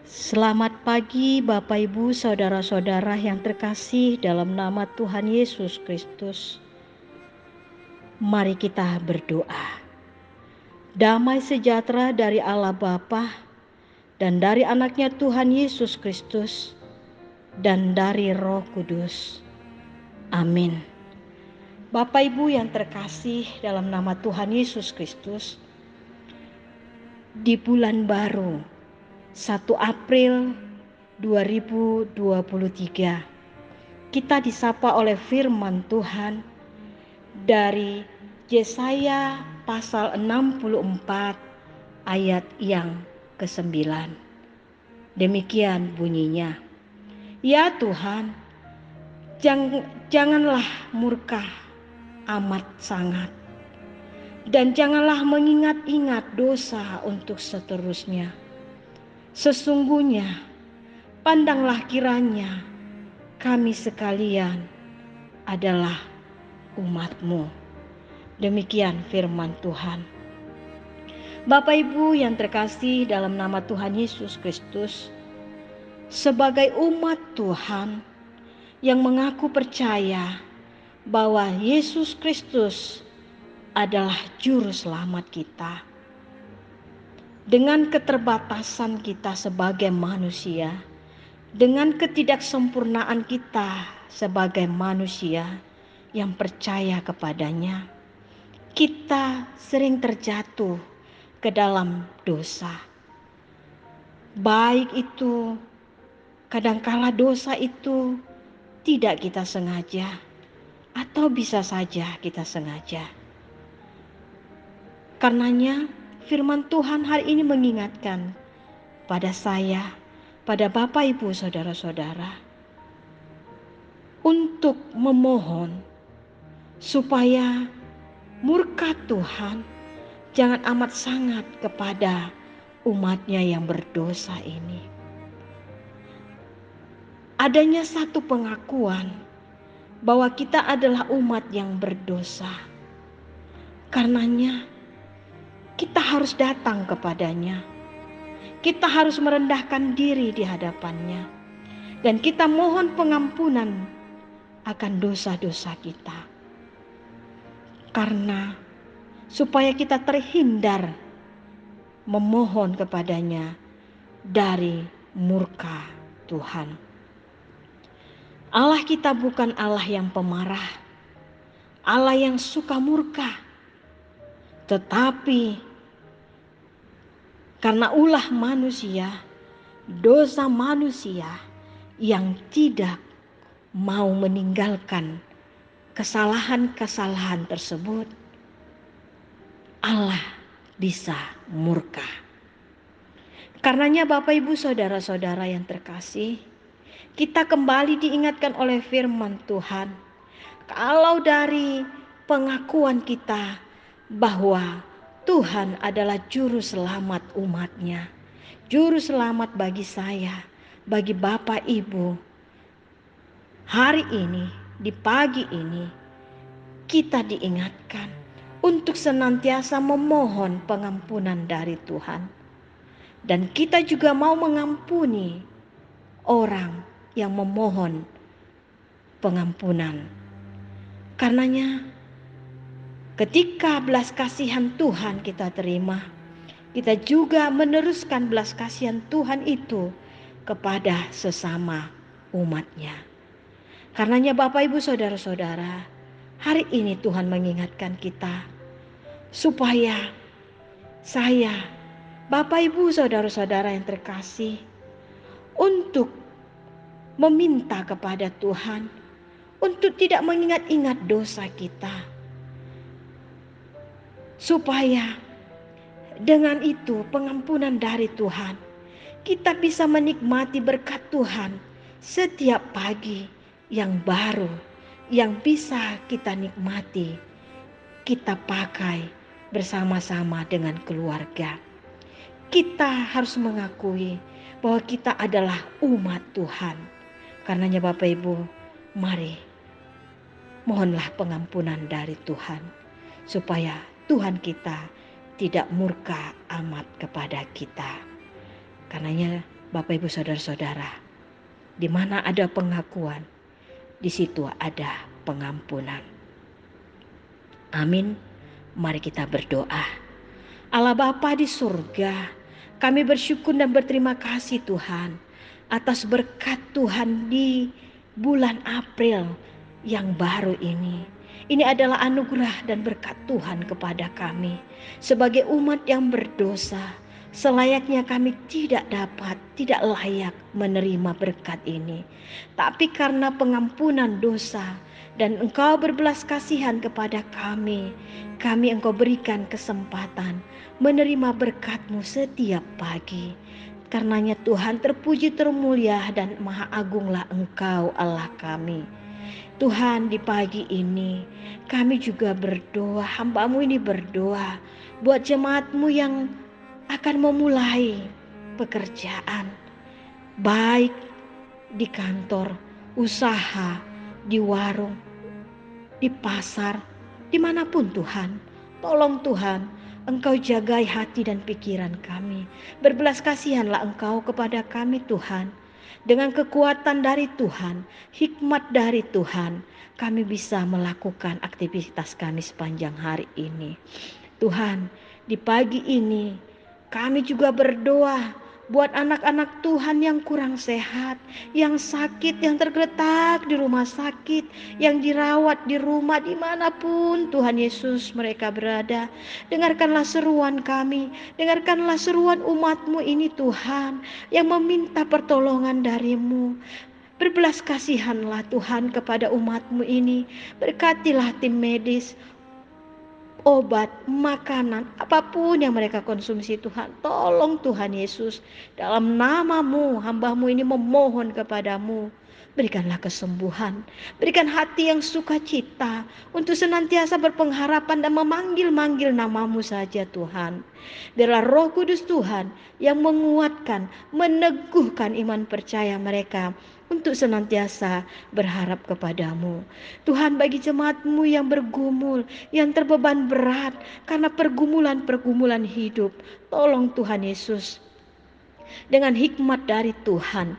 Selamat pagi Bapak Ibu Saudara-saudara yang terkasih dalam nama Tuhan Yesus Kristus. Mari kita berdoa. Damai sejahtera dari Allah Bapa dan dari anaknya Tuhan Yesus Kristus dan dari Roh Kudus. Amin. Bapak Ibu yang terkasih dalam nama Tuhan Yesus Kristus, di bulan baru 1 April 2023 kita disapa oleh firman Tuhan dari Yesaya pasal 64 ayat yang ke-9. Demikian bunyinya. Ya Tuhan, janganlah murka amat sangat, dan janganlah mengingat-ingat dosa untuk seterusnya. Sesungguhnya pandanglah kiranya kami sekalian adalah umat-Mu. Demikian firman Tuhan. Bapak Ibu yang terkasih dalam nama Tuhan Yesus Kristus, sebagai umat Tuhan yang mengaku percaya bahwa Yesus Kristus adalah juru selamat kita, dengan keterbatasan kita sebagai manusia, dengan ketidaksempurnaan kita sebagai manusia yang percaya kepadanya, kita sering terjatuh ke dalam dosa. Baik itu, kadangkala dosa itu tidak kita sengaja, atau bisa saja kita sengaja. Karenanya firman Tuhan hari ini mengingatkan pada saya, pada Bapak Ibu Saudara-saudara, untuk memohon supaya murka Tuhan jangan amat sangat kepada umatnya yang berdosa ini. Adanya satu pengakuan bahwa kita adalah umat yang berdosa. Karenanya kita harus datang kepadanya. Kita harus merendahkan diri di hadapannya. Dan kita mohon pengampunan akan dosa-dosa kita. Karena supaya kita terhindar memohon kepadanya dari murka Tuhan. Allah kita bukan Allah yang pemarah, Allah yang suka murka. Tetapi karena ulah manusia, dosa manusia yang tidak mau meninggalkan kesalahan-kesalahan tersebut, Allah bisa murka. Karenanya Bapak Ibu Saudara-saudara yang terkasih, kita kembali diingatkan oleh firman Tuhan, kalau dari pengakuan kita bahwa Tuhan adalah juru selamat umatnya, juru selamat bagi saya, bagi Bapak Ibu, hari ini, di pagi ini, kita diingatkan untuk senantiasa memohon pengampunan dari Tuhan. Dan kita juga mau mengampuni orang yang memohon pengampunan. Karenanya ketika belas kasihan Tuhan kita terima, kita juga meneruskan belas kasihan Tuhan itu kepada sesama umatnya. Karenanya Bapak Ibu Saudara-saudara, hari ini Tuhan mengingatkan kita supaya saya, Bapak Ibu Saudara-saudara yang terkasih, untuk meminta kepada Tuhan untuk tidak mengingat-ingat dosa kita, supaya dengan itu pengampunan dari Tuhan, kita bisa menikmati berkat Tuhan setiap pagi yang baru, yang bisa kita nikmati, kita pakai bersama-sama dengan keluarga. Kita harus mengakui bahwa kita adalah umat Tuhan. Karenanya Bapak Ibu, mari mohonlah pengampunan dari Tuhan, supaya Tuhan kita tidak murka amat kepada kita. Karenanya Bapak Ibu Saudara-saudara, di mana ada pengakuan, di situ ada pengampunan. Amin. Mari kita berdoa. Allah Bapa di surga, kami bersyukur dan berterima kasih Tuhan atas berkat Tuhan di bulan April yang baru ini. Ini adalah anugerah dan berkat Tuhan kepada kami sebagai umat yang berdosa. Selayaknya kami tidak layak menerima berkat ini. Tapi karena pengampunan dosa dan Engkau berbelas kasihan kepada kami Engkau berikan kesempatan menerima berkat-Mu setiap pagi. Karenanya Tuhan, terpuji, termulia dan maha agunglah Engkau Allah kami. Tuhan, di pagi ini kami juga berdoa, hamba-Mu ini berdoa buat jemaat-Mu yang akan memulai pekerjaan, baik di kantor, usaha, di warung, di pasar, dimanapun Tuhan. Tolong Tuhan, Engkau jagai hati dan pikiran kami. Berbelas kasihanlah Engkau kepada kami Tuhan. Dengan kekuatan dari Tuhan, hikmat dari Tuhan, kami bisa melakukan aktivitas kami sepanjang hari ini. Tuhan, di pagi ini kami juga berdoa buat anak-anak Tuhan yang kurang sehat, yang sakit, yang tergeletak di rumah sakit, yang dirawat di rumah dimanapun Tuhan Yesus mereka berada. Dengarkanlah seruan kami, dengarkanlah seruan umat-Mu ini Tuhan, yang meminta pertolongan dari-Mu. Berbelas kasihanlah Tuhan kepada umat-Mu ini. Berkatilah tim medis, obat, makanan, apapun yang mereka konsumsi Tuhan. Tolong Tuhan Yesus, dalam nama-Mu, hamba-Mu ini memohon kepada-Mu. Berikanlah kesembuhan, berikan hati yang sukacita untuk senantiasa berpengharapan dan memanggil-manggil nama-Mu saja Tuhan. Biarlah Roh Kudus Tuhan yang menguatkan, meneguhkan iman percaya mereka untuk senantiasa berharap kepada-Mu. Tuhan, bagi jemaat-Mu yang bergumul, yang terbeban berat karena pergumulan-pergumulan hidup, tolong Tuhan Yesus, dengan hikmat dari Tuhan,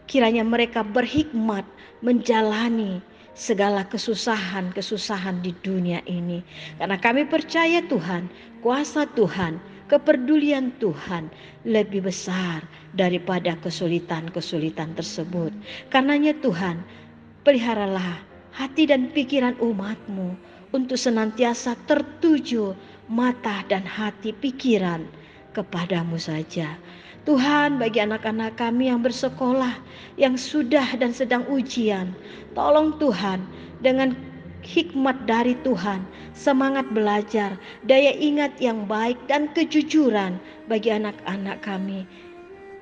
kiranya mereka berhikmat menjalani segala kesusahan-kesusahan di dunia ini. Karena kami percaya Tuhan, kuasa Tuhan, kepedulian Tuhan lebih besar daripada kesulitan-kesulitan tersebut. Karenanya Tuhan, peliharalah hati dan pikiran umat-Mu untuk senantiasa tertuju mata dan hati pikiran kepada-Mu saja. Tuhan, bagi anak-anak kami yang bersekolah, yang sudah dan sedang ujian, tolong Tuhan dengan hikmat dari Tuhan, semangat belajar, daya ingat yang baik dan kejujuran bagi anak-anak kami.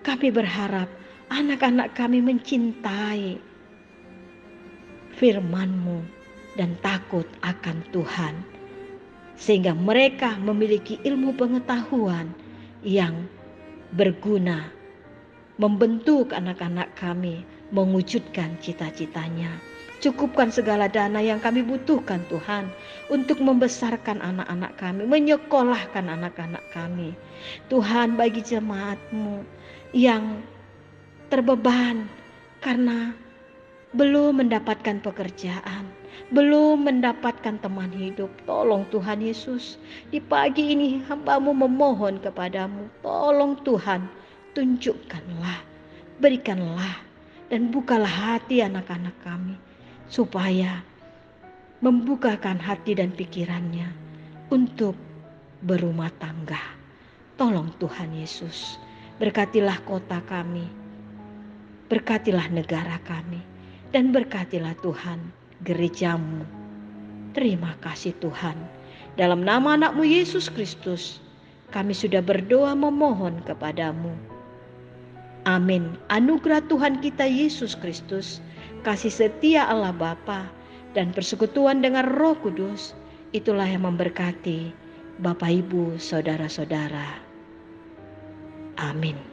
Kami berharap anak-anak kami mencintai firman-Mu dan takut akan Tuhan, sehingga mereka memiliki ilmu pengetahuan yang berguna, membentuk anak-anak kami mewujudkan cita-citanya. Cukupkan segala dana yang kami butuhkan Tuhan untuk membesarkan anak-anak kami, menyekolahkan anak-anak kami. Tuhan, bagi jemaat-Mu yang terbeban karena belum mendapatkan pekerjaan, belum mendapatkan teman hidup, tolong Tuhan Yesus, di pagi ini hamba-Mu memohon kepada-Mu, tolong Tuhan, tunjukkanlah, berikanlah dan bukalah hati anak-anak kami, supaya membukakan hati dan pikirannya untuk berumah tangga. Tolong Tuhan Yesus, berkatilah kota kami, berkatilah negara kami, dan berkatilah Tuhan gereja-Mu. Terima kasih Tuhan. Dalam nama anak-Mu Yesus Kristus, kami sudah berdoa memohon kepada-Mu. Amin. Anugerah Tuhan kita Yesus Kristus, kasih setia Allah Bapa, dan persekutuan dengan Roh Kudus, itulah yang memberkati Bapak Ibu, saudara-saudara. Amin.